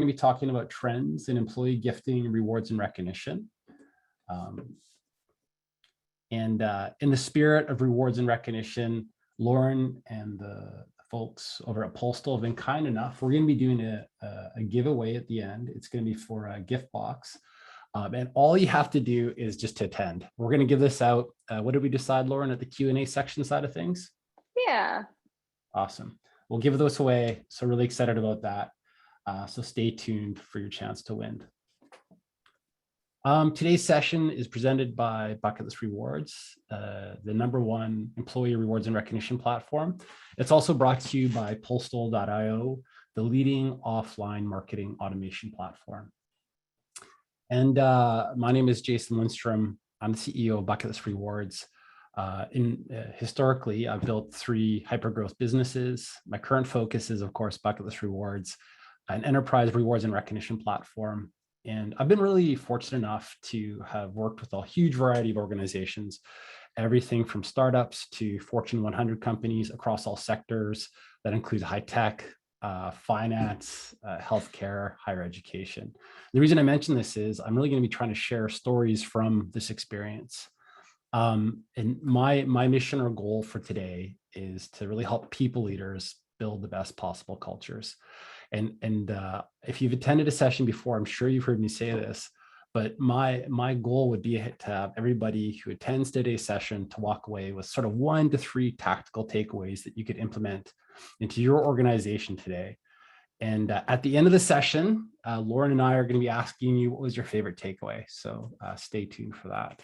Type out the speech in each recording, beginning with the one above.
going to be talking about trends in employee gifting, rewards, and recognition. In the spirit of rewards and recognition, Lauren and the folks over at Postal have been kind enough. We're going to be doing a giveaway at the end. It's going to be for a gift box. And all you have to do is just to attend. We're going to give this out. What did we decide, Lauren, at the Q&A section side of things? Yeah. Awesome. We'll give those away. So really excited about that. So stay tuned for your chance to win. Today's session is presented by Bucketlist Rewards, the #1 employee rewards and recognition platform. It's also brought to you by Postal.io, the leading offline marketing automation platform. And my name is Jason Lindstrom. I'm the CEO of Bucketlist Rewards. Historically, I've built 3 hypergrowth businesses. My current focus is, of course, Bucketlist Rewards, an enterprise rewards and recognition platform. And I've been really fortunate enough to have worked with a huge variety of organizations, everything from startups to Fortune 100 companies across all sectors. That includes high tech, finance, healthcare, higher education. The reason I mention this is I'm really going to be trying to share stories from this experience. And my mission or goal for today is to really help people leaders build the best possible cultures. And if you've attended a session before, I'm sure you've heard me say this, but my goal would be to have everybody who attends today's session to walk away with sort of 1 to 3 tactical takeaways that you could implement into your organization today. And at the end of the session, Lauren and I are going to be asking you what was your favorite takeaway. So stay tuned for that.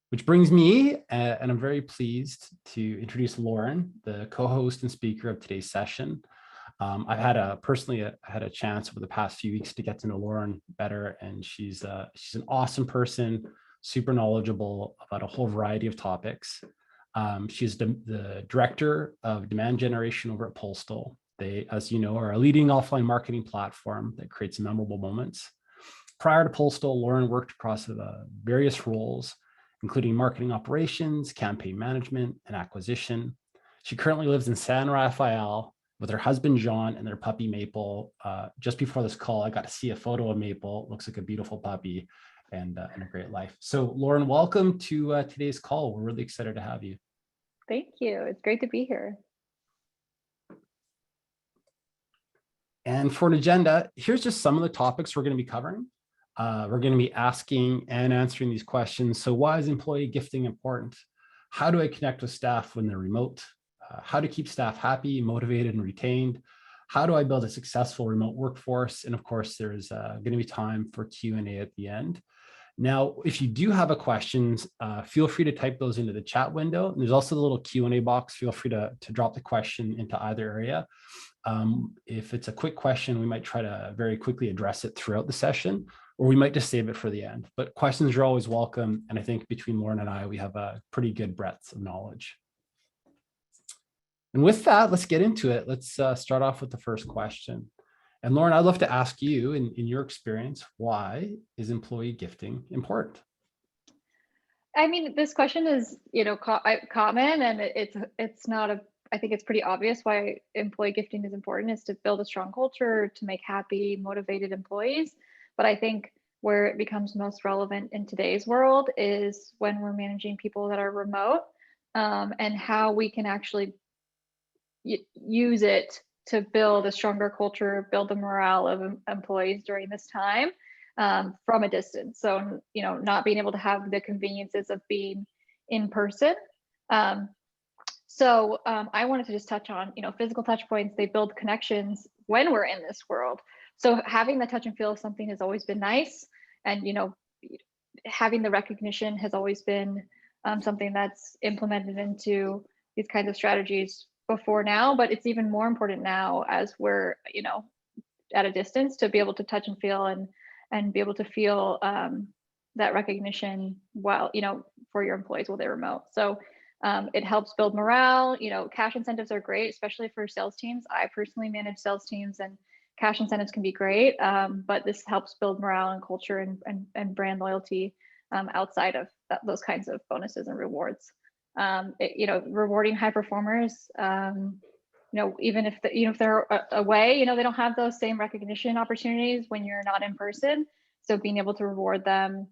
Which brings me, and I'm very pleased to introduce Lauren, the co-host and speaker of today's session. I've personally had a chance over the past few weeks to get to know Lauren better, and she's an awesome person, super knowledgeable about a whole variety of topics. She's the director of demand generation over at Postal. They, as you know, are a leading offline marketing platform that creates memorable moments. Prior to Postal, Lauren worked across various roles, including marketing operations, campaign management, and acquisition. She currently lives in San Rafael with her husband, John, and their puppy, Maple. Just before this call, I got to see a photo of Maple. Looks like a beautiful puppy and a great life. So Lauren, welcome to today's call. We're really excited to have you. Thank you. It's great to be here. And for an agenda, here's just some of the topics we're going to be covering. We're going to be asking and answering these questions. So why is employee gifting important? How do I connect with staff when they're remote? How to keep staff happy, motivated, and retained? How do I build a successful remote workforce? And of course, there's going to be time for Q&A at the end. Now, if you do have questions, feel free to type those into the chat window. And there's also the little Q&A box. Feel free to drop the question into either area. If it's a quick question, we might try to very quickly address it throughout the session, or we might just save it for the end. But questions are always welcome. And I think between Lauren and I, we have a pretty good breadth of knowledge. And with that, let's get into it. Let's start off with the first question. And Lauren, I'd love to ask you, in your experience, why is employee gifting important? I mean, this question is, common, and it's not I think it's pretty obvious why employee gifting is important, is to build a strong culture, to make happy, motivated employees. But I think where it becomes most relevant in today's world is when we're managing people that are remote, and how we can actually use it to build a stronger culture, build the morale of employees during this time, from a distance. So, not being able to have the conveniences of being in person. So I wanted to just touch on, physical touch points. They build connections when we're in this world. So having the touch and feel of something has always been nice. And, having the recognition has always been something that's implemented into these kinds of strategies before now, but it's even more important now as we're, at a distance, to be able to touch and feel and be able to feel that recognition while, for your employees while they're remote. So it helps build morale. Cash incentives are great, especially for sales teams. I personally manage sales teams, and cash incentives can be great, but this helps build morale and culture and brand loyalty outside of those kinds of bonuses and rewards. Rewarding high performers even if if they're away, they don't have those same recognition opportunities when you're not in person. So being able to reward them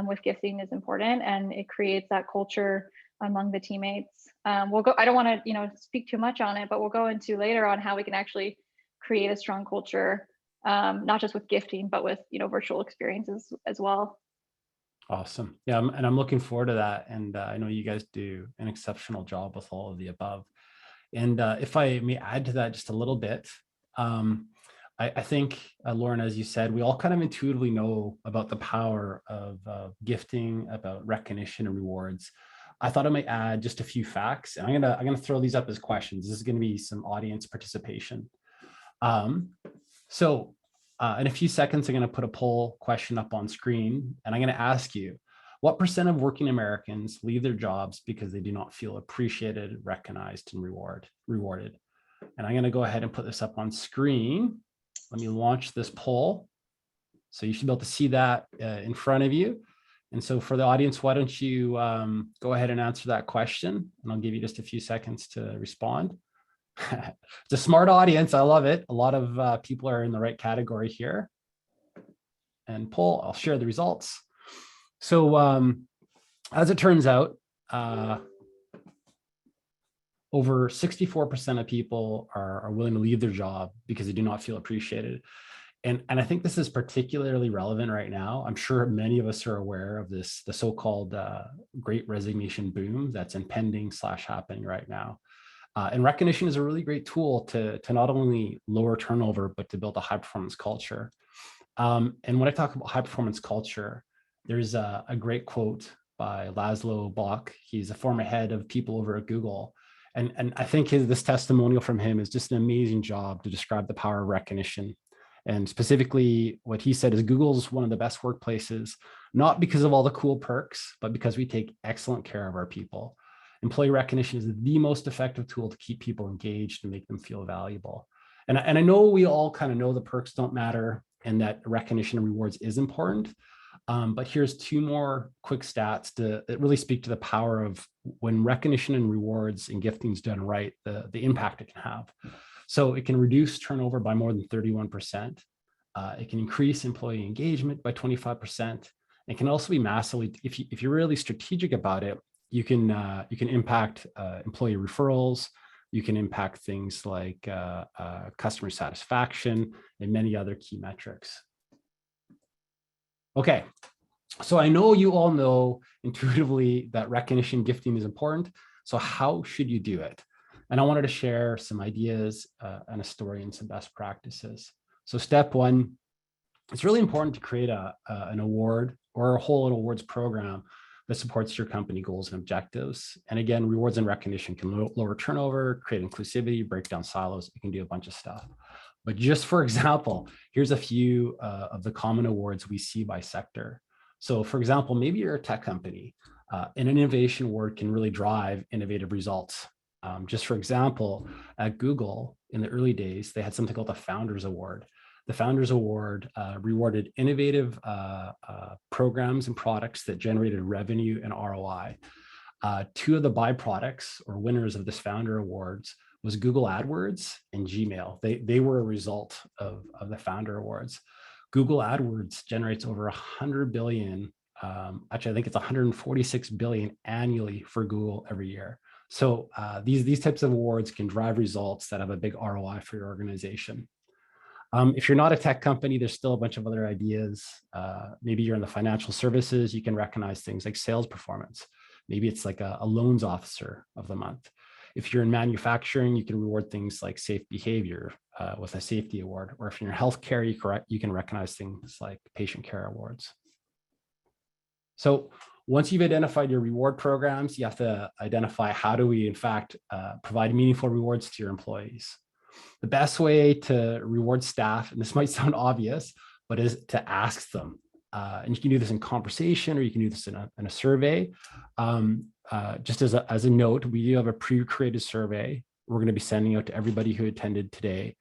with gifting is important, and it creates that culture among the teammates. We'll go. I don't want to speak too much on it, but we'll go into later on how we can actually create a strong culture, not just with gifting, but with virtual experiences as well. Awesome. Yeah, and I'm looking forward to that. And I know you guys do an exceptional job with all of the above. And if I may add to that just a little bit, I think, Lauren, as you said, we all kind of intuitively know about the power of gifting, about recognition and rewards. I thought I might add just a few facts, and I'm gonna throw these up as questions. This is going to be some audience participation. So in a few seconds, I'm going to put a poll question up on screen, and I'm going to ask you, what % of working Americans leave their jobs because they do not feel appreciated, recognized, and rewarded? And I'm going to go ahead and put this up on screen. Let me launch this poll. So you should be able to see that in front of you. And so for the audience, why don't you go ahead and answer that question, and I'll give you just a few seconds to respond. It's a smart audience. I love it. A lot of people are in the right category here. And poll, I'll share the results. So as it turns out, over 64% of people are willing to leave their job because they do not feel appreciated. And I think this is particularly relevant right now. I'm sure many of us are aware of the so-called great resignation boom that's impending / happening right now. And recognition is a really great tool to not only lower turnover, but to build a high performance culture. And when I talk about high performance culture, there's a great quote by Laszlo Bock. He's a former head of people over at Google. And I think this testimonial from him is just an amazing job to describe the power of recognition. And specifically, what he said is Google's one of the best workplaces, not because of all the cool perks, but because we take excellent care of our people. Employee recognition is the most effective tool to keep people engaged and make them feel valuable. And I know we all kind of know the perks don't matter and that recognition and rewards is important. But here's two more quick stats that really speak to the power of when recognition and rewards and gifting is done right, the impact it can have. So it can reduce turnover by more than 31%. It can increase employee engagement by 25%. It can also be massively, if you're really strategic about it, you can impact employee referrals. You can impact things like customer satisfaction and many other key metrics. Okay, so I know you all know intuitively that recognition gifting is important. So how should you do it? And I wanted to share some ideas and a story and some best practices. So step one, it's really important to create an award or a whole awards program that supports your company goals and objectives. And again, rewards and recognition can lower turnover, create inclusivity, break down silos. It can do a bunch of stuff. But just for example, here's a few of the common awards we see by sector. So for example, maybe you're a tech company. An innovation award can really drive innovative results. Just for example, at Google, in the early days, they had something called the Founders Award. The Founders Award rewarded innovative programs and products that generated revenue and ROI. Two of the byproducts or winners of this Founder Awards was Google AdWords and Gmail. They were a result of the Founder Awards. Google AdWords generates over 100 billion, actually I think it's 146 billion annually for Google every year. So these types of awards can drive results that have a big ROI for your organization. If you're not a tech company, there's still a bunch of other ideas. Maybe you're in the financial services, you can recognize things like sales performance. Maybe it's like a loans officer of the month. If you're in manufacturing, you can reward things like safe behavior with a safety award. Or if you're in healthcare, you can recognize things like patient care awards. So once you've identified your reward programs, you have to identify how do we, in fact, provide meaningful rewards to your employees. The best way to reward staff, and this might sound obvious, but is to ask them. And you can do this in conversation, or you can do this in a survey. Just as a note, we do have a pre-created survey we're going to be sending out to everybody who attended today.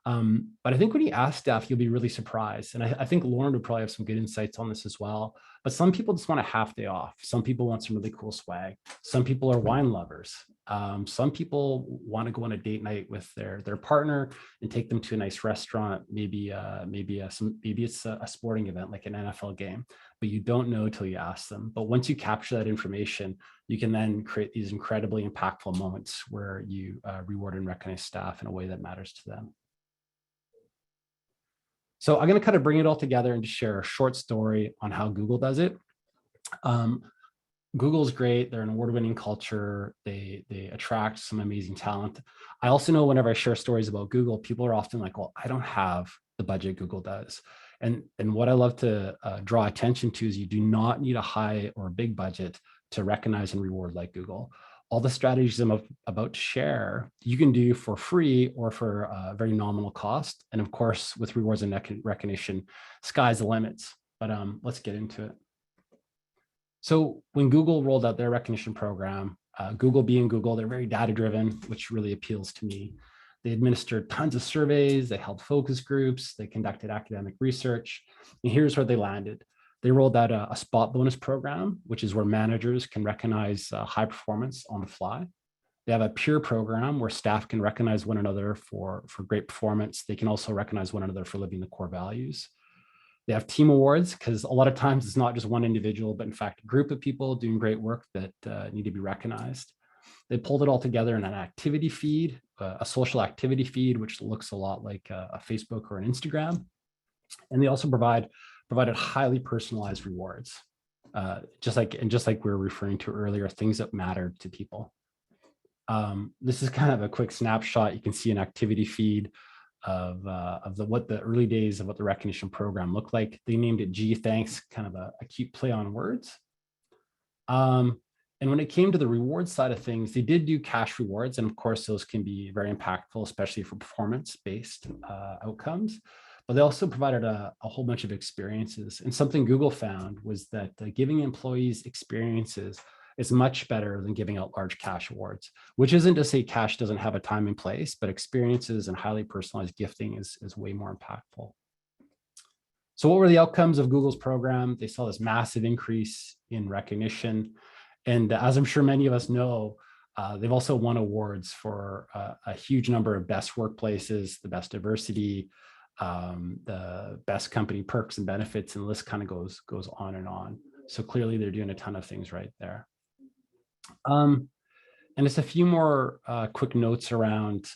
But I think when you ask staff, you'll be really surprised. And I think Lauren would probably have some good insights on this as well. But some people just want a half day off. Some people want some really cool swag. Some people are wine lovers. Some people want to go on a date night with their partner and take them to a nice restaurant. Maybe it's a sporting event like an NFL game, but you don't know until you ask them. But once you capture that information, you can then create these incredibly impactful moments where you reward and recognize staff in a way that matters to them. So I'm going to kind of bring it all together and just share a short story on how Google does it. Google's great. They're an award-winning culture. They attract some amazing talent. I also know whenever I share stories about Google, people are often like, well, I don't have the budget Google does. And what I love to draw attention to is you do not need a high or a big budget to recognize and reward like Google. All the strategies I'm about to share, you can do for free or for a very nominal cost. And of course, with rewards and recognition, sky's the limits. But let's get into it. So when Google rolled out their recognition program, Google being Google, they're very data-driven, which really appeals to me. They administered tons of surveys, they held focus groups, they conducted academic research, and here's where they landed. They rolled out a spot bonus program, which is where managers can recognize high performance on the fly. They have a peer program where staff can recognize one another for great performance. They can also recognize one another for living the core values. They have team awards because a lot of times it's not just one individual, but in fact, a group of people doing great work that need to be recognized. They pulled it all together in an activity feed, a social activity feed, which looks a lot like a Facebook or an Instagram. And they also provided highly personalized rewards, just like we were referring to earlier, things that mattered to people. This is kind of a quick snapshot. You can see an activity feed of what the early days of what the recognition program looked like. They named it Gee Thanks, kind of a cute play on words. And when it came to the reward side of things, they did do cash rewards. And of course, those can be very impactful, especially for performance-based outcomes. But they also provided a whole bunch of experiences. And something Google found was that giving employees experiences is much better than giving out large cash awards, which isn't to say cash doesn't have a time and place, but experiences and highly personalized gifting is way more impactful. So what were the outcomes of Google's program? They saw this massive increase in recognition. And as I'm sure many of us know, they've also won awards for a huge number of best workplaces, the best diversity, the best company perks and benefits, and the list kind of goes on and on. So clearly they're doing a ton of things right there. And just a few more quick notes around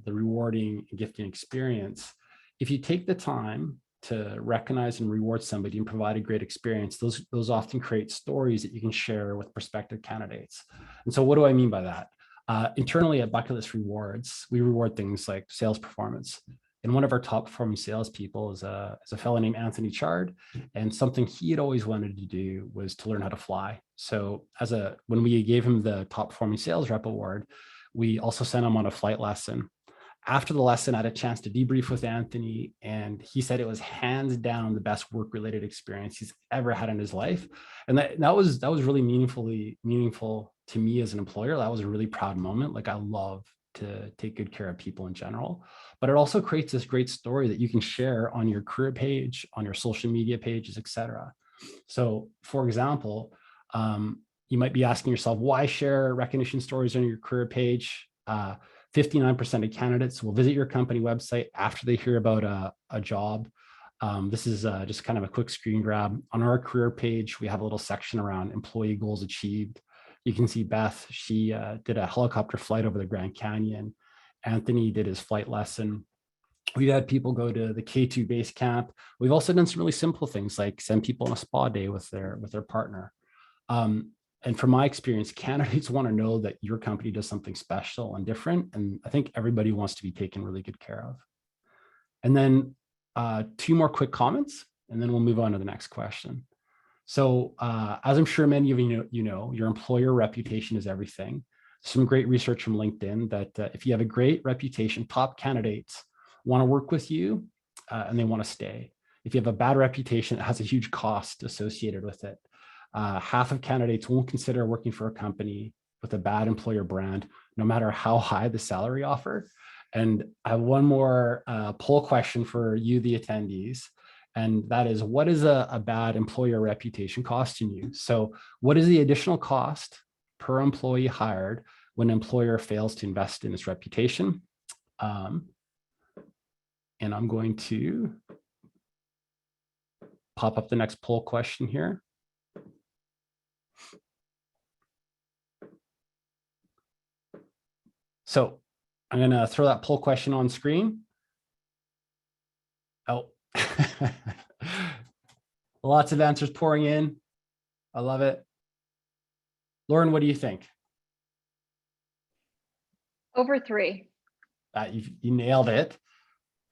the rewarding and gifting experience. If you take the time to recognize and reward somebody and provide a great experience, those often create stories that you can share with prospective candidates. And so what do I mean by that? Internally at Bucket List Rewards, we reward things like sales performance. And one of our top performing salespeople is a fellow named Anthony Chard. And something he had always wanted to do was to learn how to fly. So when we gave him the top performing sales rep award, we also sent him on a flight lesson. After the lesson, I had a chance to debrief with Anthony, and he said it was hands down the best work-related experience he's ever had in his life. And that was really meaningful to me as an employer. That was a really proud moment. Like, I love to take good care of people in general, but it also creates this great story that you can share on your career page, on your social media pages, etc. So, for example, you might be asking yourself, why share recognition stories on your career page? 59% of candidates will visit your company website after they hear about a job. This is just kind of a quick screen grab. On our career page, we have a little section around employee goals achieved. You can see Beth, she did a helicopter flight over the Grand Canyon. Anthony did his flight lesson. We've had people go to the K2 base camp. We've also done some really simple things like send people on a spa day with their partner. And from my experience, candidates want to know that your company does something special and different. And I think everybody wants to be taken really good care of. And then 2 more quick comments, and then we'll move on to the next question. So as I'm sure many of you know, your employer reputation is everything. Some great research from LinkedIn that if you have a great reputation, top candidates want to work with you and they want to stay. If you have a bad reputation, it has a huge cost associated with it. Half of candidates won't consider working for a company with a bad employer brand, no matter how high the salary offer. And I have one more poll question for you, the attendees. And that is, what is a bad employer reputation costing you? So what is the additional cost per employee hired when an employer fails to invest in its reputation? And I'm going to pop up the next poll question here. So I'm going to throw that poll question on screen. Oh, lots of answers pouring in. I love it. Lauren, what do you think? Over 3. You nailed it.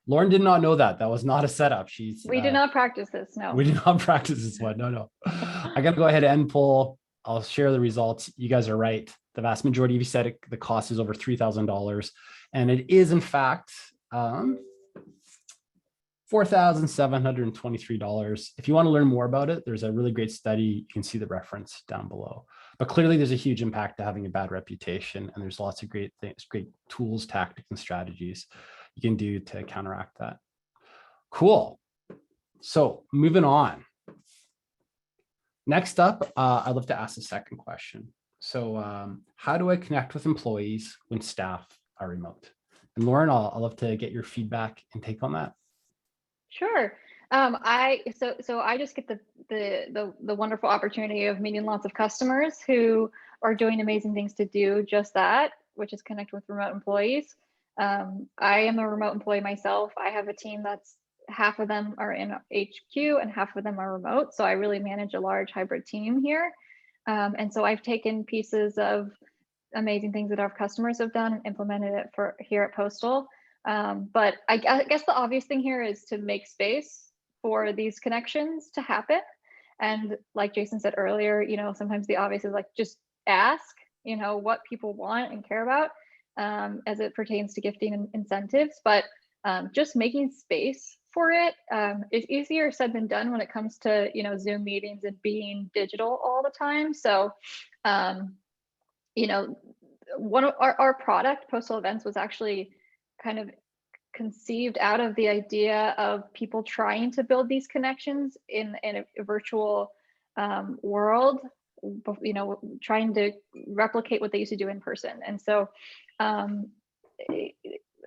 Lauren did not know that. That was not a setup. We did not practice this. No. We did not practice this one. No. I got to go ahead and end poll. I'll share the results. You guys are right. The vast majority of you said the cost is over $3,000. And it is, in fact, $4,723. If you want to learn more about it, there's a really great study. You can see the reference down below. But clearly, there's a huge impact to having a bad reputation. And there's lots of great things, great tools, tactics, and strategies you can do to counteract that. Cool. So moving on. Next up, I'd love to ask the second question. So how do I connect with employees when staff are remote? And Lauren, I'll love to get your feedback and take on that. Sure. I just get the wonderful opportunity of meeting lots of customers who are doing amazing things to do just that, which is connect with remote employees. I am a remote employee myself. I have a team that's half of them are in HQ and half of them are remote. So I really manage a large hybrid team here. And so I've taken pieces of amazing things that our customers have done and implemented it for here at Postal. But I guess the obvious thing here is to make space for these connections to happen. And like Jason said earlier, sometimes the obvious is like, just ask, what people want and care about as it pertains to gifting and incentives. But just making space for it is easier said than done when it comes to, Zoom meetings and being digital all the time. So, one of our product, Postal Events, was actually kind of conceived out of the idea of people trying to build these connections in a virtual world, trying to replicate what they used to do in person. And so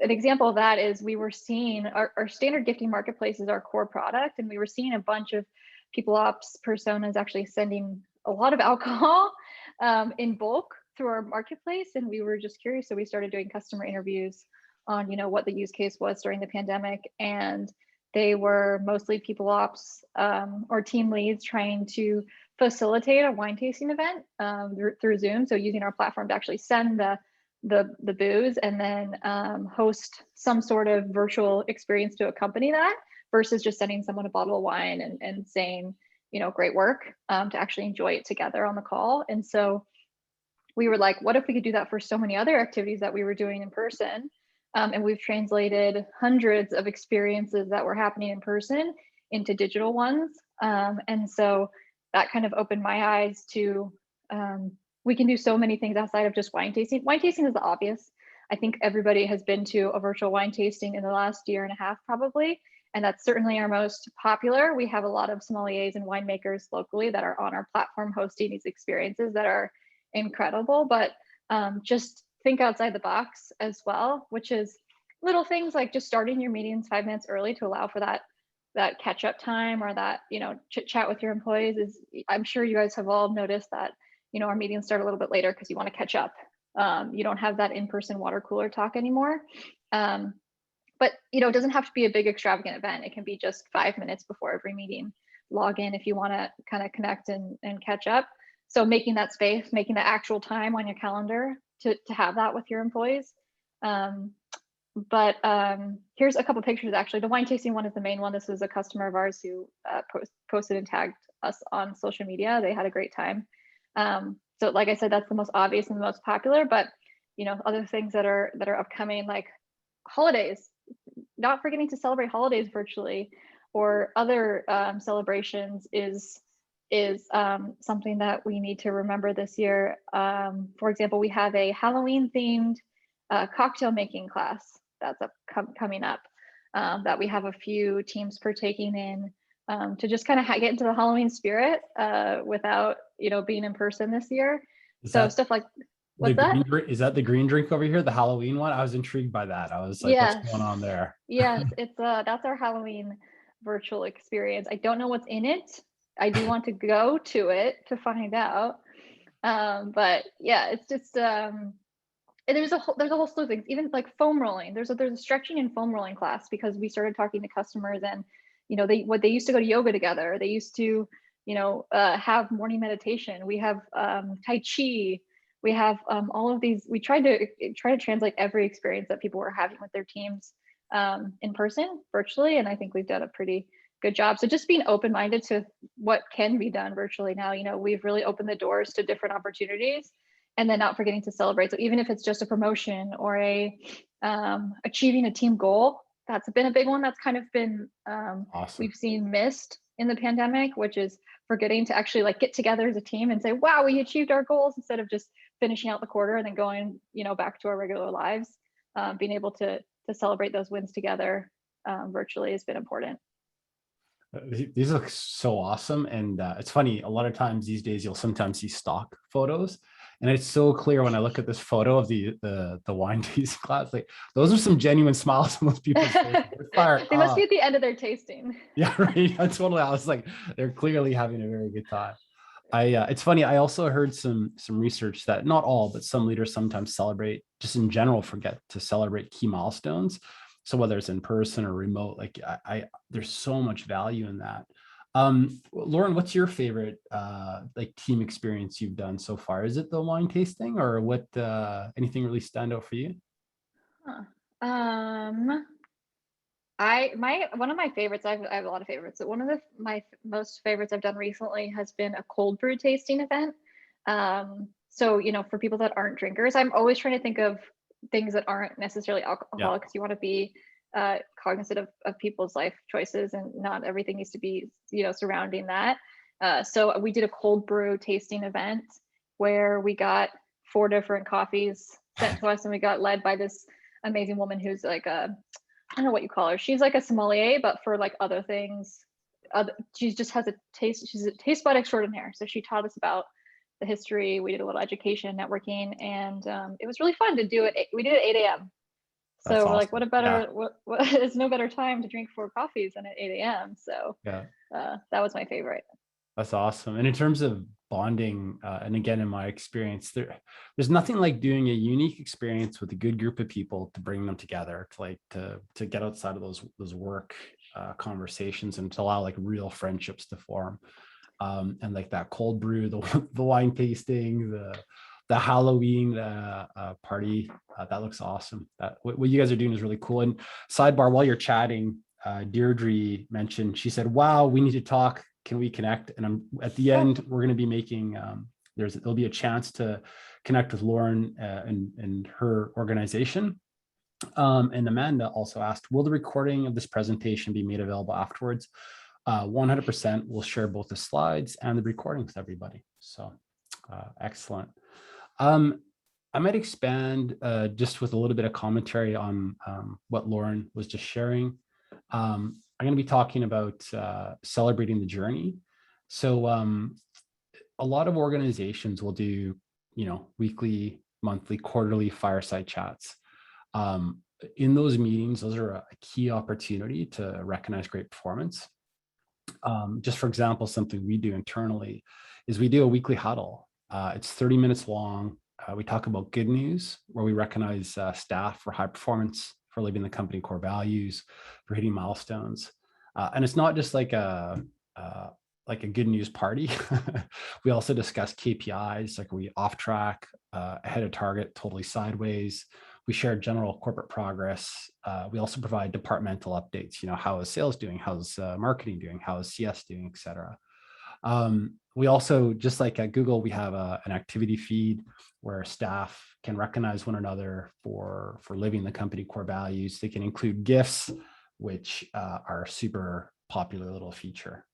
an example of that is we were seeing our standard gifting marketplace is our core product, and we were seeing a bunch of people ops personas actually sending a lot of alcohol in bulk through our marketplace. And we were just curious, so we started doing customer interviews on what the use case was during the pandemic, and they were mostly people ops or team leads trying to facilitate a wine tasting event through Zoom. So using our platform to actually send the booze and then host some sort of virtual experience to accompany that, versus just sending someone a bottle of wine and saying, great work, to actually enjoy it together on the call. And so we were like, what if we could do that for so many other activities that we were doing in person? And we've translated hundreds of experiences that were happening in person into digital ones. And so that kind of opened my eyes to, we can do so many things outside of just wine tasting. Wine tasting is the obvious. I think everybody has been to a virtual wine tasting in the last year and a half, probably. And that's certainly our most popular. We have a lot of sommeliers and winemakers locally that are on our platform hosting these experiences that are incredible. But just think outside the box as well, which is little things like just starting your meetings 5 minutes early to allow for that catch up time, or that chit chat with your employees. Is, I'm sure you guys have all noticed that our meetings start a little bit later because you want to catch up. You don't have that in-person water cooler talk anymore. But it doesn't have to be a big extravagant event. It can be just 5 minutes before every meeting. Log in if you want to kind of connect and catch up. So making that space, making the actual time on your calendar to have that with your employees. But here's a couple of pictures, actually. The wine tasting one is the main one. This is a customer of ours who posted and tagged us on social media. They had a great time. So like I said, that's the most obvious and the most popular, but other things that are upcoming, like holidays, not forgetting to celebrate holidays virtually, or other celebrations is something that we need to remember this year. For example, we have a Halloween themed cocktail making class that's coming up, that we have a few teams partaking in, to just kind of get into the Halloween spirit, without, being in person this year. Is So that stuff like, the what's that? green drink? Is that the green drink over here, the Halloween one? I was intrigued by that. I was like, what's Yes. going on there? Yes, it's that's our Halloween virtual experience. I don't know what's in it. I do want to go to it to find out. But yeah, it's just and there's a whole slew of things, even like foam rolling. There's a stretching and foam rolling class, because we started talking to customers, and they used to go to yoga together. They used to have morning meditation. We have Tai Chi. We have all of these. We tried to translate every experience that people were having with their teams, in person, virtually, and I think we've done a pretty good job. So just being open-minded to what can be done virtually now. We've really opened the doors to different opportunities, and then not forgetting to celebrate. So even if it's just a promotion or achieving a team goal, that's been a big one. That's kind of been Awesome. we've seen missed in the pandemic, which is forgetting to actually like get together as a team and say, wow, we achieved our goals, instead of just finishing out the quarter and then going back to our regular lives. Being able to celebrate those wins together, virtually, has been important. These look so awesome. And it's funny, a lot of times these days, you'll sometimes see stock photos. And it's so clear when I look at this photo of the wine tasting class, like those are some genuine smiles on most people's faces. They must be at the end of their tasting. Yeah, right. Totally. I was like, they're clearly having a very good time. It's funny. I also heard some research that not all, but some leaders sometimes celebrate, just in general, forget to celebrate key milestones. So whether it's in person or remote, like there's so much value in that. Lauren, what's your favorite like team experience you've done so far? Is it the wine tasting, or what? Anything really stand out for you? Huh. One of my favorites. I have a lot of favorites. One of my most favorites I've done recently has been a cold brew tasting event. So for people that aren't drinkers, I'm always trying to think of things that aren't necessarily alcoholic, because you want to be cognizant of people's life choices, and not everything needs to be surrounding that. So we did a cold brew tasting event where we got 4 different coffees sent to us, and we got led by this amazing woman who's like I don't know what you call her. She's like a sommelier, but for like other things. She just has a taste. She's a taste bud extraordinaire. So she taught us about the history. We did a little education, networking, and it was really fun to do it. We did it at 8 a.m. That's So we're like, awesome. Yeah. what is no better time to drink 4 coffees than at 8 a.m. So Yeah. that was my favorite. That's awesome. And in terms of bonding, and again, in my experience, there's nothing like doing a unique experience with a good group of people to bring them together, to get outside of those work conversations, and to allow like real friendships to form. And like that cold brew, the wine tasting, the Halloween party, that looks awesome. What you guys are doing is really cool. And sidebar, while you're chatting, Deirdre mentioned, she said, wow, we need to talk. Can we connect? And at the end, we're going to be making, there'll be a chance to connect with Lauren and her organization. And Amanda also asked, will the recording of this presentation be made available afterwards? 100%. We'll share both the slides and the recording with everybody. So excellent. I might expand just with a little bit of commentary on what Lauren was just sharing. I'm going to be talking about celebrating the journey. So a lot of organizations will do, weekly, monthly, quarterly fireside chats. In those meetings, those are a key opportunity to recognize great performance. Just for example, something we do internally is we do a weekly huddle. It's 30 minutes long. We talk about good news, where we recognize staff for high performance, for living the company core values, for hitting milestones. And it's not just like a good news party. We also discuss KPIs, like are we off track, ahead of target, totally sideways. We share general corporate progress. We also provide departmental updates. How is sales doing? How's marketing doing? How is CS doing, et cetera. We also, just like at Google, we have an activity feed where staff can recognize one another for living the company core values. They can include GIFs, which are a super popular little feature.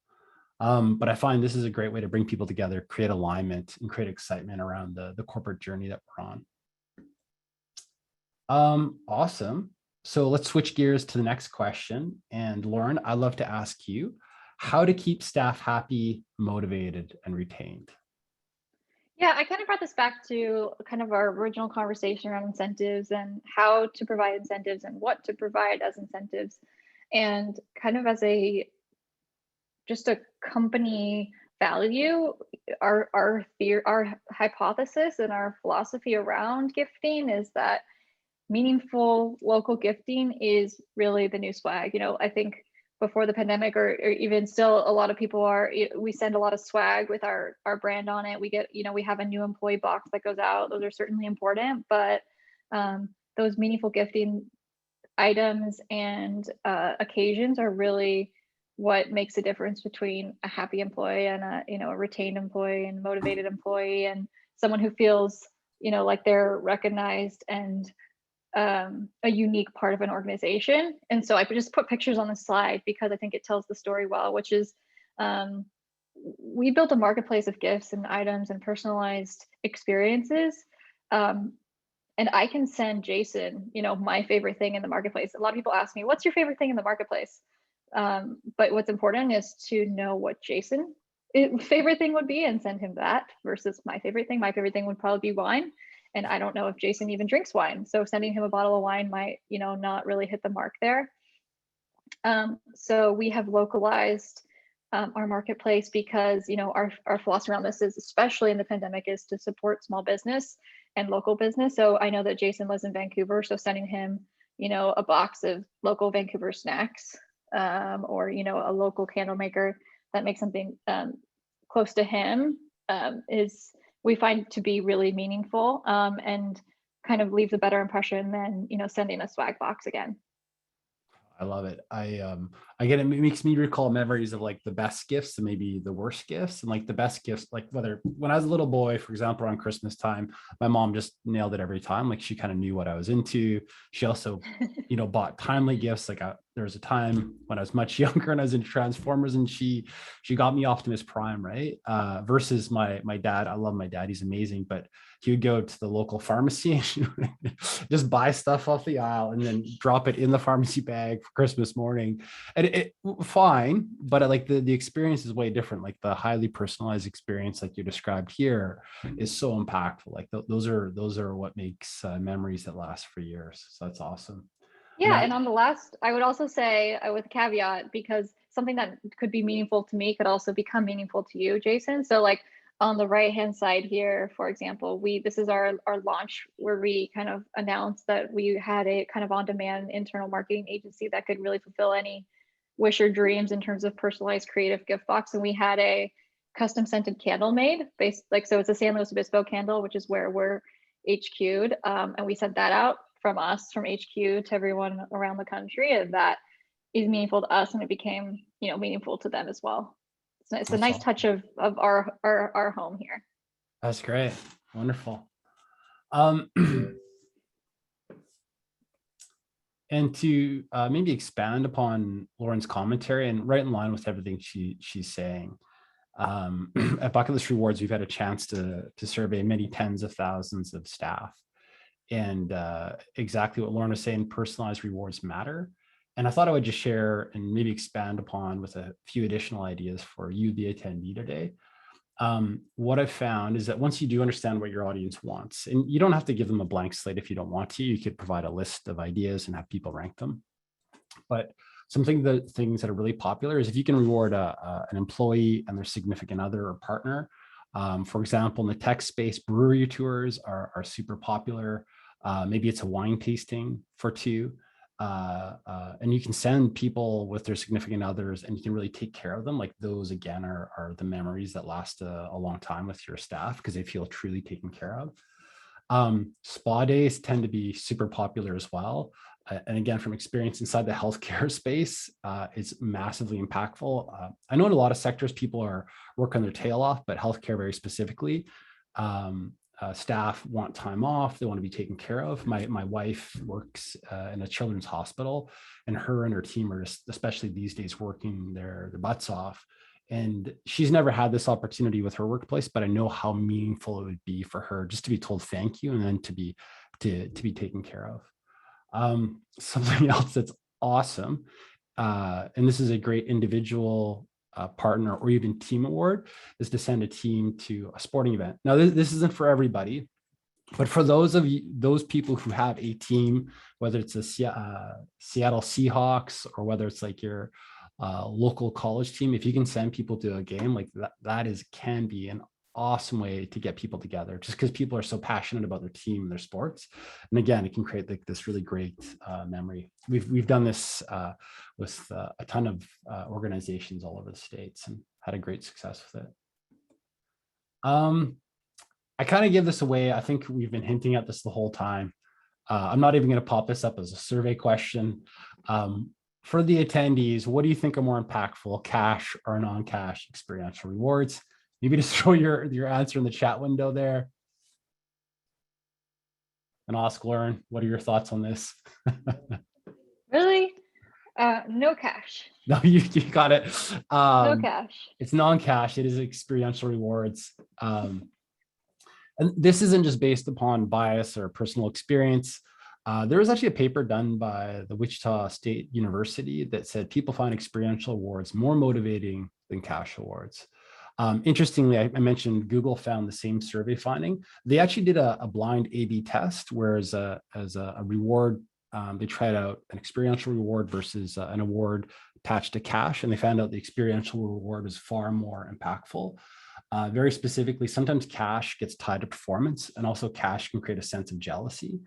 But I find this is a great way to bring people together, create alignment, and create excitement around the corporate journey that we're on. Awesome. So let's switch gears to the next question. And Lauren, I'd love to ask you how to keep staff happy, motivated, and retained. Yeah, I kind of brought this back to kind of our original conversation around incentives and how to provide incentives and what to provide as incentives. And kind of as a just a company value, our hypothesis and our philosophy around gifting is that meaningful local gifting is really the new swag. I think before the pandemic or even still, a lot of people we send a lot of swag with our brand on it. We get, we have a new employee box that goes out. Those are certainly important, but those meaningful gifting items and occasions are really what makes a difference between a happy employee and a retained employee and motivated employee and someone who feels like they're recognized and a unique part of an organization. And so I could just put pictures on the slide because I think it tells the story well, which is we built a marketplace of gifts and items and personalized experiences. And I can send Jason, my favorite thing in the marketplace. A lot of people ask me, what's your favorite thing in the marketplace? But what's important is to know what Jason's favorite thing would be and send him that versus my favorite thing. My favorite thing would probably be wine. And I don't know if Jason even drinks wine. So sending him a bottle of wine might, not really hit the mark there. So we have localized our marketplace because, our philosophy around this is, especially in the pandemic, is to support small business and local business. So I know that Jason lives in Vancouver. So sending him, a box of local Vancouver snacks or, a local candle maker that makes something close to him is we find to be really meaningful and kind of leaves a better impression than sending a swag box again. I love it. I get it. It makes me recall memories of like the best gifts and maybe the worst gifts. And like the best gifts, like whether when I was a little boy, for example, around Christmas time, my mom just nailed it every time. Like she kind of knew what I was into. She also, bought timely gifts. Like there was a time when I was much younger and I was into Transformers, and she got me Optimus Prime, right? Versus my dad. I love my dad. He's amazing, but he would go to the local pharmacy and just buy stuff off the aisle and then drop it in the pharmacy bag for Christmas morning. And it fine, but like the experience is way different. Like the highly personalized experience, like you described here, is so impactful. Like those are what makes memories that last for years. So that's awesome. Yeah, and on the last, I would also say with a caveat, because something that could be meaningful to me could also become meaningful to you, Jason. So like on the right hand side here, for example, this is our launch where we kind of announced that we had a kind of on-demand internal marketing agency that could really fulfill any wish or dreams in terms of personalized creative gift box. And we had a custom scented candle made so it's a San Luis Obispo candle, which is where we're HQ'd. And we sent that out from HQ to everyone around the country, and that is meaningful to us, and it became meaningful to them as well. It's a nice touch of our home here. That's great. Wonderful. And to maybe expand upon Lauren's commentary and right in line with everything she's saying, at Bucket List Rewards, we've had a chance to survey many tens of thousands of staff. And exactly what Lauren was saying, personalized rewards matter. And I thought I would just share and maybe expand upon with a few additional ideas for you, the attendee today. What I've found is that once you do understand what your audience wants, and you don't have to give them a blank slate if you don't want to, you could provide a list of ideas and have people rank them. But things that are really popular is if you can reward an employee and their significant other or partner. For example, in the tech space, brewery tours are super popular. Maybe it's a wine tasting for two. And you can send people with their significant others and you can really take care of them. Like those, again, are the memories that last a long time with your staff because they feel truly taken care of. Spa days tend to be super popular as well. And again, from experience inside the healthcare space, it's massively impactful. I know in a lot of sectors, people are working their tail off, but healthcare very specifically, staff want time off. They want to be taken care of. My wife works in a children's hospital, and her team are just, especially these days, working their butts off. And she's never had this opportunity with her workplace, but I know how meaningful it would be for her just to be told thank you and then to be taken care of. Something else that's awesome, and this is a great individual partner or even team award, is to send a team to a sporting event. Now, this isn't for everybody, but for those people who have a team, whether it's a Seattle Seahawks or whether it's like your local college team, if you can send people to a game like that, can be an awesome way to get people together, just because people are so passionate about their team and their sports. And again, it can create like this really great memory. We've done this with a ton of organizations all over the States and had a great success with it. I kind of give this away. I think we've been hinting at this the whole time. I'm not even going to pop this up as a survey question. For the attendees, what do you think are more impactful, cash or non-cash experiential rewards? Maybe just throw your answer in the chat window there. And ask Lauren, what are your thoughts on this? Really? No cash. No, you got it. No cash. It's non-cash. It is experiential rewards. And this isn't just based upon bias or personal experience. There was actually a paper done by the Wichita State University that said people find experiential awards more motivating than cash awards. Interestingly, I mentioned Google found the same survey finding. They actually did a blind A/B test, whereas as a reward, they tried out an experiential reward versus an award attached to cash, and they found out the experiential reward was far more impactful. Very specifically, sometimes cash gets tied to performance, and also cash can create a sense of jealousy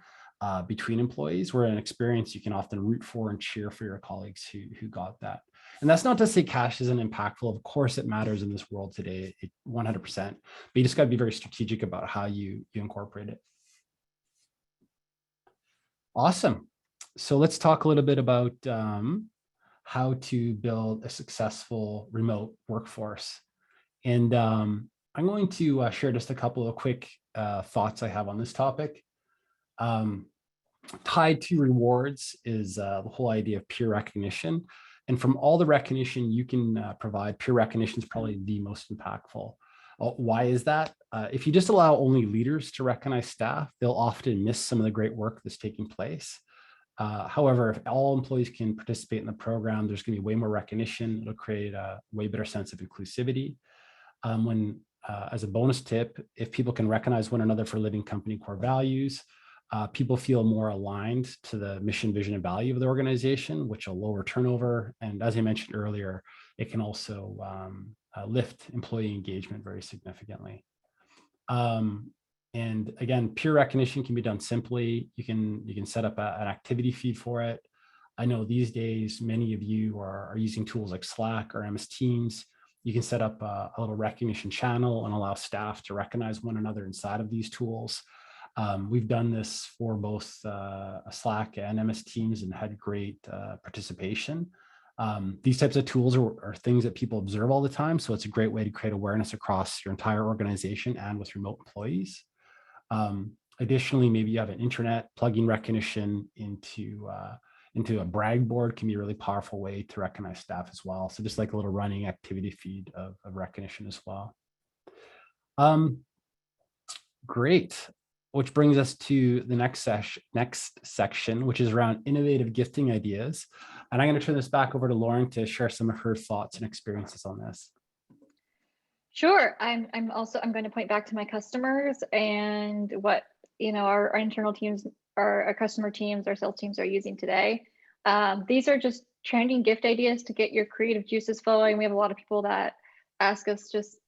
between employees, where in experience you can often root for and cheer for your colleagues who got that. And that's not to say cash isn't impactful. Of course, it matters in this world today, 100%. But you just got to be very strategic about how you incorporate it. Awesome. So let's talk a little bit about how to build a successful remote workforce. And I'm going to share just a couple of quick thoughts I have on this topic. Tied to rewards is the whole idea of peer recognition. And from all the recognition you can provide, peer recognition is probably the most impactful. Why is that? If you just allow only leaders to recognize staff, they'll often miss some of the great work that's taking place. However, if all employees can participate in the program, there's going to be way more recognition. It'll create a way better sense of inclusivity. As a bonus tip, if people can recognize one another for living company core values, people feel more aligned to the mission, vision, and value of the organization, which will lower turnover. And as I mentioned earlier, it can also lift employee engagement very significantly. And again, peer recognition can be done simply. You can set up an activity feed for it. I know these days, many of you are using tools like Slack or MS Teams. You can set up a little recognition channel and allow staff to recognize one another inside of these tools. We've done this for both Slack and MS Teams and had great participation. These types of tools are things that people observe all the time. So it's a great way to create awareness across your entire organization and with remote employees. Additionally, maybe you have an intranet plugging recognition into a brag board can be a really powerful way to recognize staff as well. So just like a little running activity feed of recognition as well. Great. Which brings us to the next section, which is around innovative gifting ideas. And I'm going to turn this back over to Lauren to share some of her thoughts and experiences on this. Sure. I'm going to point back to my customers and what our internal teams, our customer teams, our sales teams are using today. These are just trending gift ideas to get your creative juices flowing. We have a lot of people that ask us, just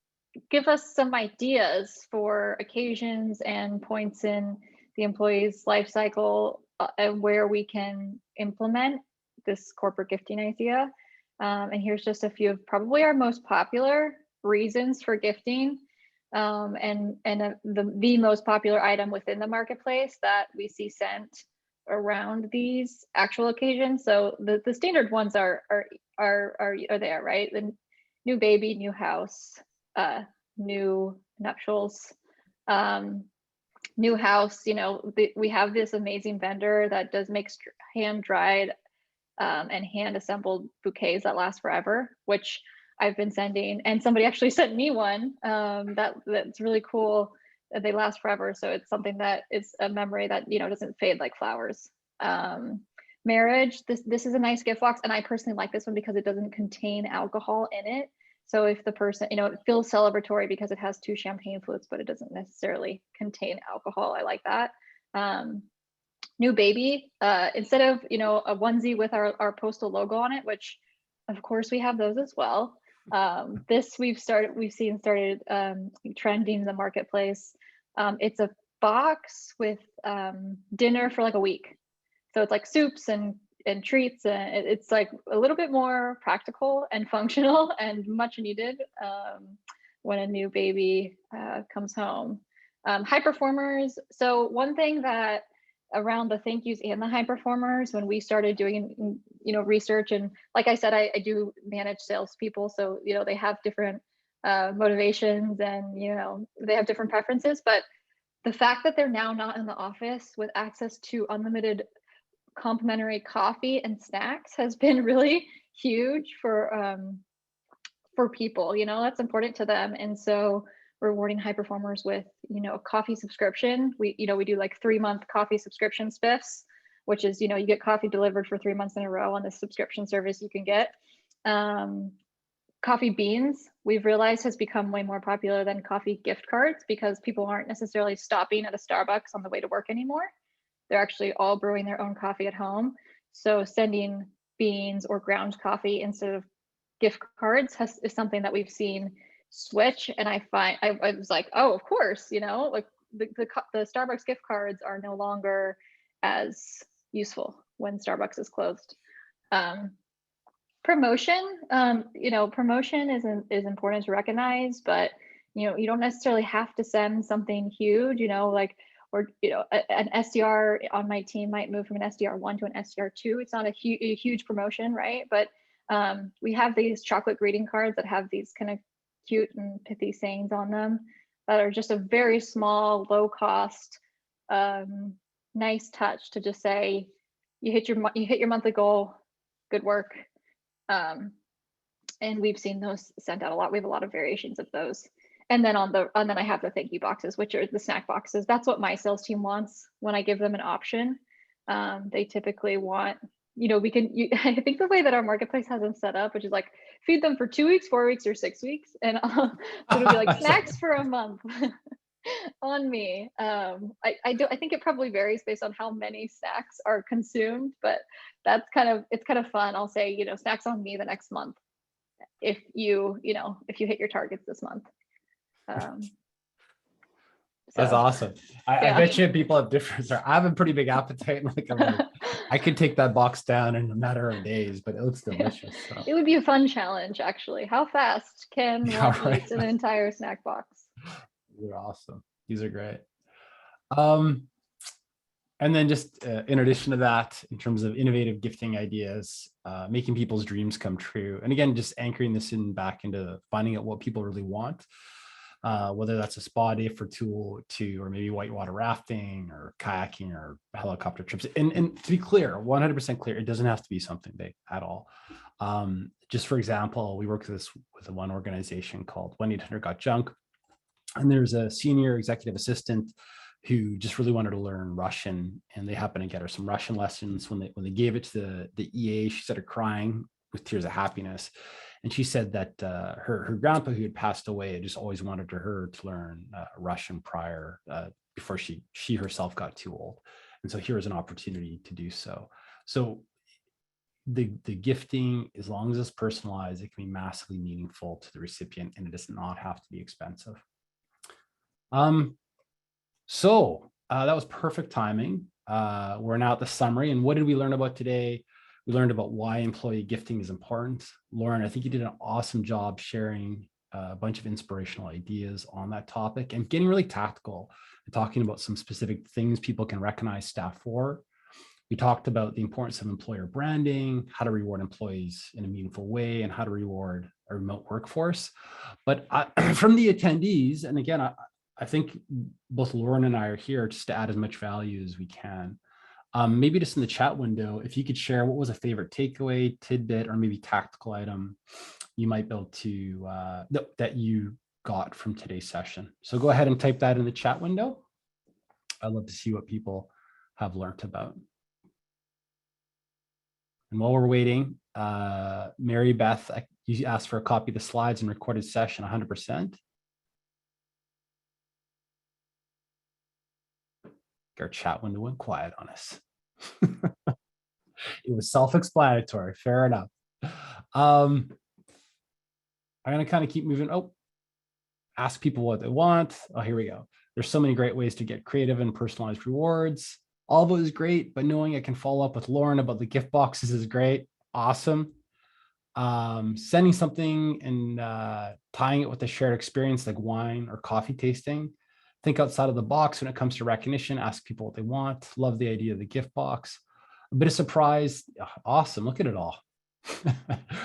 give us some ideas for occasions and points in the employee's life cycle and where we can implement this corporate gifting idea. And here's just a few of probably our most popular reasons for gifting, and the most popular item within the marketplace that we see sent around these actual occasions. So the standard ones are there, right? The new baby, new house, new nuptials, new house. We have this amazing vendor that does make hand dried and hand assembled bouquets that last forever, which I've been sending, and somebody actually sent me one that's really cool. They last forever, so it's something that is a memory that doesn't fade like flowers. Marriage, this is a nice gift box, and I personally like this one because it doesn't contain alcohol in it. So if the person, it feels celebratory because it has 2 champagne flutes, but it doesn't necessarily contain alcohol. I like that. New baby, instead of, a onesie with our postal logo on it, which of course we have those as well. This we've seen started trending in the marketplace. It's a box with dinner for like a week. So it's like soups and treats, and it's like a little bit more practical and functional and much needed when a new baby comes home. High performers. So one thing that around the thank yous and the high performers, when we started doing research, and like I said, I do manage salespeople, so they have different motivations, and they have different preferences, but the fact that they're now not in the office with access to unlimited complimentary coffee and snacks has been really huge for people. That's important to them, and so rewarding high performers with a coffee subscription. We do like 3-month coffee subscription spiffs, which is you get coffee delivered for 3 months in a row on this subscription service you can get. Coffee beans, we've realized, has become way more popular than coffee gift cards because people aren't necessarily stopping at a Starbucks on the way to work anymore. They're actually all brewing their own coffee at home. So sending beans or ground coffee instead of gift cards is something that we've seen switch. And I was like, oh, of course, like the Starbucks gift cards are no longer as useful when Starbucks is closed. Promotion, promotion is important to recognize, but you don't necessarily have to send something huge, or an SDR on my team might move from an SDR1 to an SDR2. It's not a huge promotion, right? But we have these chocolate greeting cards that have these kind of cute and pithy sayings on them that are just a very small, low cost, nice touch to just say you hit your monthly goal, good work. And we've seen those sent out a lot. We have a lot of variations of those. And then I have the thank you boxes, which are the snack boxes. That's what my sales team wants when I give them an option. They typically want, I think the way that our marketplace has them set up, which is like feed them for 2 weeks, 4 weeks, or 6 weeks. And so it'll be like snacks for a month on me. I think it probably varies based on how many snacks are consumed, but it's kind of fun. I'll say, snacks on me the next month if you hit your targets this month. That's awesome. I bet you people have different. I have a pretty big appetite. I could take that box down in a matter of days, but it looks delicious. So. It would be a fun challenge, actually. How fast can one eat an entire snack box? You're awesome. These are great. And then just in addition to that, in terms of innovative gifting ideas, making people's dreams come true. And again, just anchoring this back into finding out what people really want. Whether that's a spa day for or maybe whitewater rafting or kayaking or helicopter trips. And to be clear, 100% clear, it doesn't have to be something big at all. Just for example, we work with one organization called 1-800-GOT-JUNK. And there's a senior executive assistant who just really wanted to learn Russian, and they happened to get her some Russian lessons. When they gave it to the EA, she started crying with tears of happiness. And she said that her grandpa, who had passed away, had just always wanted her to learn Russian prior, before she herself got too old. And so here was an opportunity to do so. So the gifting, as long as it's personalized, it can be massively meaningful to the recipient, and it does not have to be expensive. So that was perfect timing. We're now at the summary. And what did we learn about today? We learned about why employee gifting is important. Lauren, I think you did an awesome job sharing a bunch of inspirational ideas on that topic and getting really tactical and talking about some specific things people can recognize staff for. We talked about the importance of employer branding, how to reward employees in a meaningful way, and how to reward a remote workforce. But from the attendees, and again, I think both Lauren and I are here just to add as much value as we can. Maybe just in the chat window, if you could share what was a favorite takeaway, tidbit, or maybe tactical item you might be able to, that you got from today's session. So go ahead and type that in the chat window. I'd love to see what people have learned about. And while we're waiting, Mary Beth, you asked for a copy of the slides and recorded session 100%. Our chat window went quiet on us. It was self-explanatory, fair enough. I'm gonna kind of keep moving. Oh, ask people what they want. Oh, here we go. There's so many great ways to get creative and personalized rewards. All of it is great, but knowing I can follow up with Lauren about the gift boxes is great. Awesome. Sending something and tying it with a shared experience like wine or coffee tasting. Think outside of the box when it comes to recognition. Ask people what they want. Love the idea of the gift box. A bit of surprise. Awesome. Look at it all.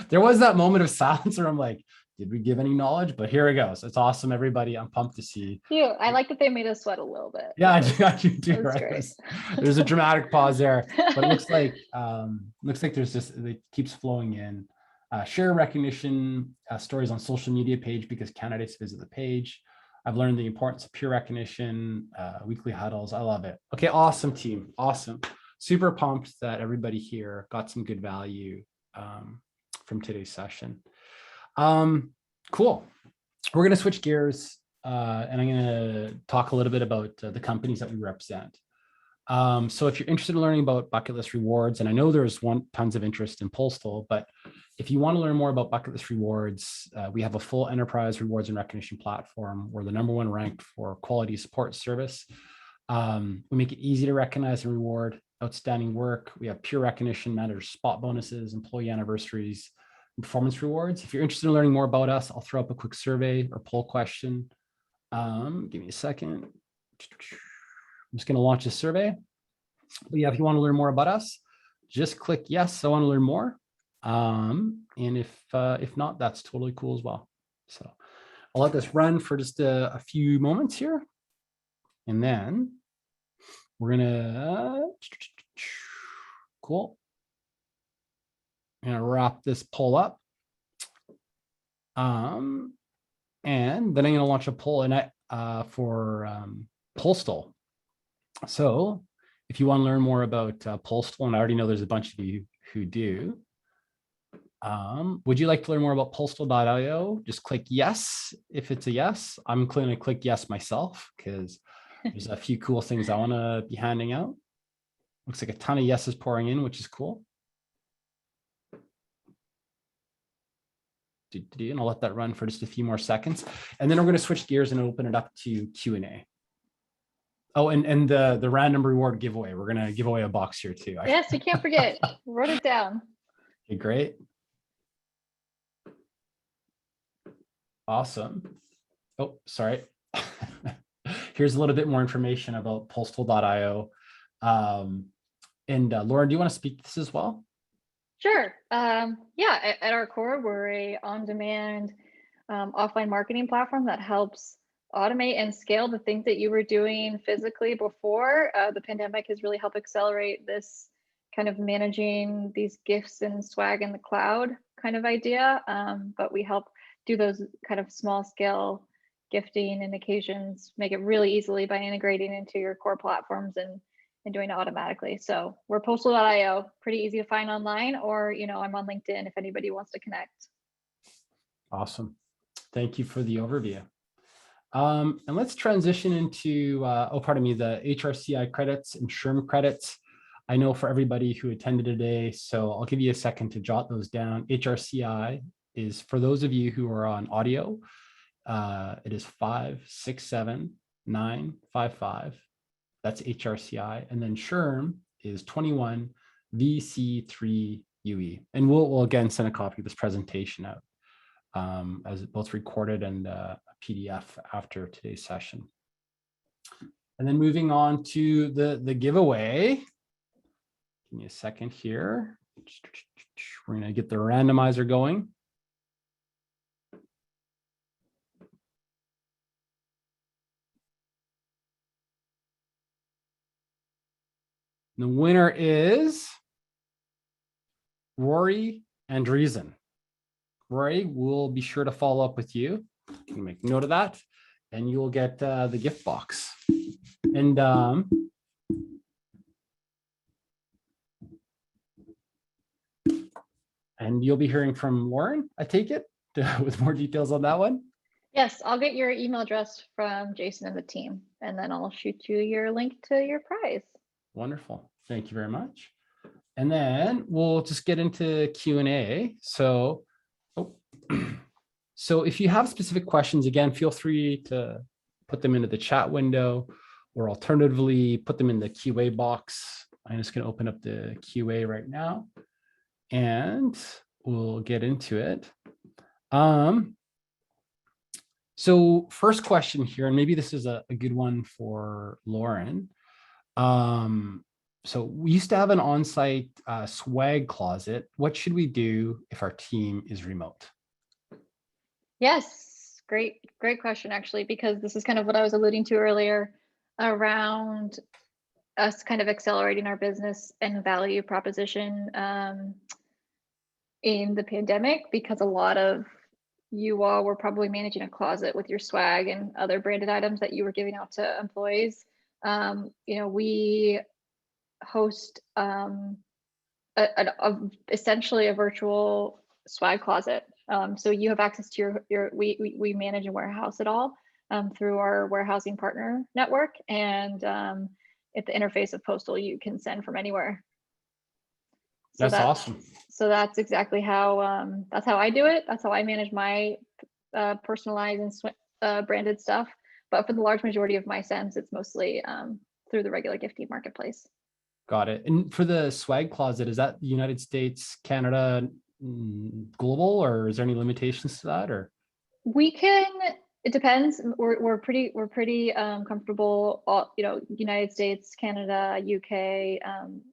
There was that moment of silence where I'm like, did we give any knowledge? But here it goes. It's awesome, everybody. I'm pumped to see. Yeah, I like that they made us sweat a little bit. Yeah, I do. Right? There's a dramatic pause there, but it looks like there's just, it keeps flowing in. Share recognition stories on social media page because candidates visit the page. I've learned the importance of peer recognition, weekly huddles. I love it. Okay, awesome team. Awesome. Super pumped that everybody here got some good value from today's session. Cool. We're going to switch gears and I'm going to talk a little bit about the companies that we represent. So if you're interested in learning about bucket list rewards, and I know there's tons of interest in Postal, but if you want to learn more about bucket list rewards, we have a full enterprise rewards and recognition platform. We're the #1 ranked for quality support service. We make it easy to recognize and reward outstanding work. We have peer recognition, manage spot bonuses, employee anniversaries, and performance rewards. If you're interested in learning more about us, I'll throw up a quick survey or poll question. Give me a second. I'm just going to launch a survey. But yeah, if you want to learn more about us, just click yes, I want to learn more. And if not, that's totally cool as well. So I'll let this run for just a few moments here. And then we're gonna, cool. I'm gonna wrap this poll up. And then I'm gonna launch a poll for Postal. So if you want to learn more about Postal, and I already know there's a bunch of you who do, would you like to learn more about Postal.io? Just click yes if it's a yes. I'm going to click yes myself because there's a few cool things I want to be handing out. Looks like a ton of yeses pouring in, which is cool. And I'll let that run for just a few more seconds. And then we're going to switch gears and open it up to Q&A. Oh, and the random reward giveaway. We're going to give away a box here too. Yes, we can't forget. Wrote it down. Okay, great. Awesome. Oh, sorry. Here's a little bit more information about Postal.io. Lauren, do you want to speak to this as well? Sure. Yeah, at our core, we're a on-demand offline marketing platform that helps automate and scale the things that you were doing physically before. The pandemic has really helped accelerate this kind of managing these gifts and swag in the cloud kind of idea. But we help do those kind of small scale gifting and occasions, make it really easily by integrating into your core platforms and doing it automatically. So we're Postal.io, pretty easy to find online, or I'm on LinkedIn if anybody wants to connect. Awesome. Thank you for the overview. And let's transition into, the HRCI credits and SHRM credits. I know for everybody who attended today, so I'll give you a second to jot those down. HRCI is, for those of you who are on audio, it is 567955. That's HRCI. And then SHRM is 21 VC3UE. And we'll again send a copy of this presentation out as both recorded and a PDF after today's session. And then moving on to the giveaway. Give me a second here. We're going to get the randomizer going. The winner is Rory Andreessen. Rory, we'll be sure to follow up with you. You can make note of that, and you will get the gift box. And And you'll be hearing from Lauren, I take it, with more details on that one? Yes, I'll get your email address from Jason and the team, and then I'll shoot you your link to your prize. Wonderful. Thank you very much. And then we'll just get into Q&A. So, so if you have specific questions, again, feel free to put them into the chat window, or alternatively, put them in the QA box. I'm just going to open up the QA right now, and we'll get into it. So first question here, and maybe this is a good one for Lauren. So we used to have an on-site swag closet. What should we do if our team is remote? Yes, great question, actually, because this is kind of what I was alluding to earlier around us kind of accelerating our business and value proposition in the pandemic, because a lot of you all were probably managing a closet with your swag and other branded items that you were giving out to employees. We host essentially a virtual swag closet. So you have access to we manage and warehouse it all through our warehousing partner network, and at the interface of Postal, you can send from anywhere. So that's awesome. So that's exactly how I do it. That's how I manage my personalized and branded stuff. But for the large majority of my sends, it's mostly through the regular gifting marketplace. Got it. And for the swag closet, is that the United States, Canada, global, or is there any limitations to that? Or it depends. We're pretty comfortable. United States, Canada, UK,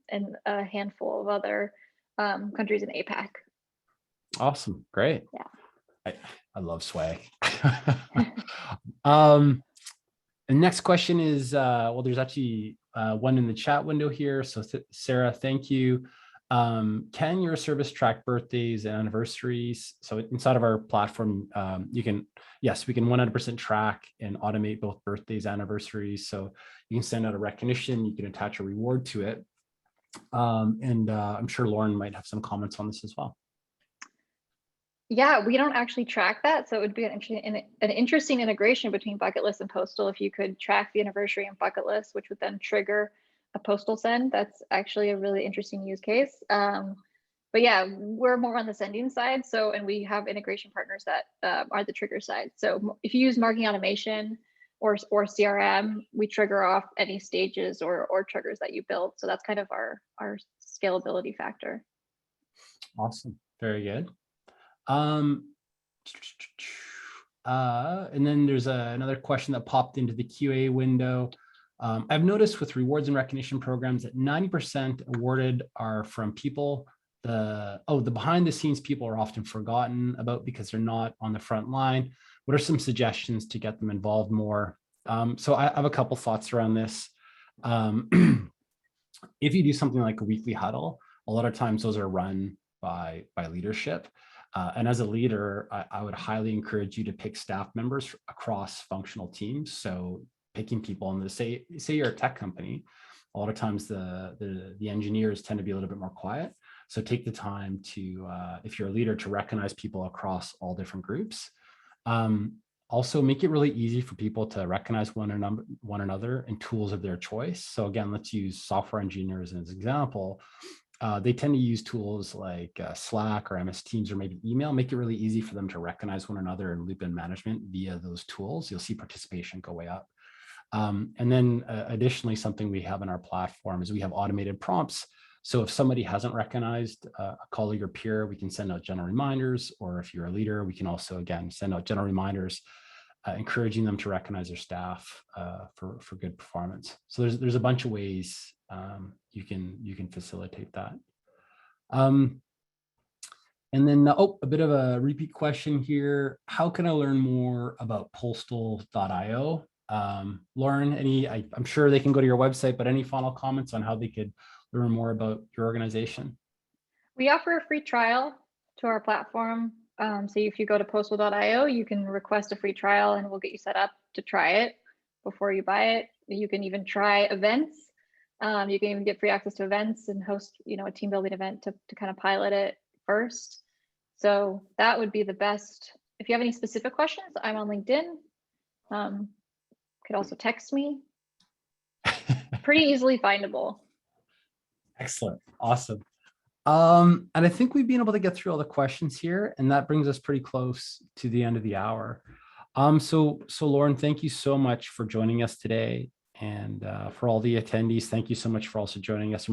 and a handful of other countries in APAC. Awesome, great. Yeah, I love swag. The next question is, well, there's actually one in the chat window here. So Sarah, thank you. Can your service track birthdays and anniversaries? So inside of our platform, we can 100% track and automate both birthdays and anniversaries. So you can send out a recognition, you can attach a reward to it. I'm sure Lauren might have some comments on this as well. Yeah, we don't actually track that. So it would be an interesting integration between Bucket List and Postal if you could track the anniversary and Bucket List, which would then trigger a Postal send. That's actually a really interesting use case. But yeah, we're more on the sending side. So, and we have integration partners that are the trigger side. So if you use marketing automation or CRM, we trigger off any stages or triggers that you build. So that's kind of our scalability factor. Awesome, very good. And then there's another question that popped into the QA window. I've noticed with rewards and recognition programs that 90% awarded are from people. The behind the scenes people are often forgotten about because they're not on the front line. What are some suggestions to get them involved more? So I have a couple thoughts around this. If you do something like a weekly huddle, a lot of times those are run by leadership. And as a leader, I would highly encourage you to pick staff members across functional teams. So picking people in the, say you're a tech company, a lot of times the engineers tend to be a little bit more quiet. So take the time to, if you're a leader, to recognize people across all different groups. Also make it really easy for people to recognize one another in tools of their choice. So again, let's use software engineers as an example. They tend to use tools like Slack or MS Teams or maybe email, make it really easy for them to recognize one another and loop in management via those tools. You'll see participation go way up. And then additionally, something we have in our platform is we have automated prompts. So if somebody hasn't recognized a colleague or peer, we can send out general reminders, or if you're a leader, we can also, again, send out general reminders, encouraging them to recognize their staff for good performance. So there's a bunch of ways you can facilitate that. And then, a bit of a repeat question here. How can I learn more about Postal.io? Lauren, I'm sure they can go to your website, but any final comments on how they could learn more about your organization? We offer a free trial to our platform. So if you go to Postal.io, you can request a free trial and we'll get you set up to try it before you buy it. You can even try events. You can even get free access to events and host, a team building event to kind of pilot it first. So that would be the best. If you have any specific questions, I'm on LinkedIn. Could also text me. Pretty easily findable. Excellent. Awesome. And I think we've been able to get through all the questions here, and that brings us pretty close to the end of the hour. So Lauren, thank you so much for joining us today. And for all the attendees, thank you so much for also joining us.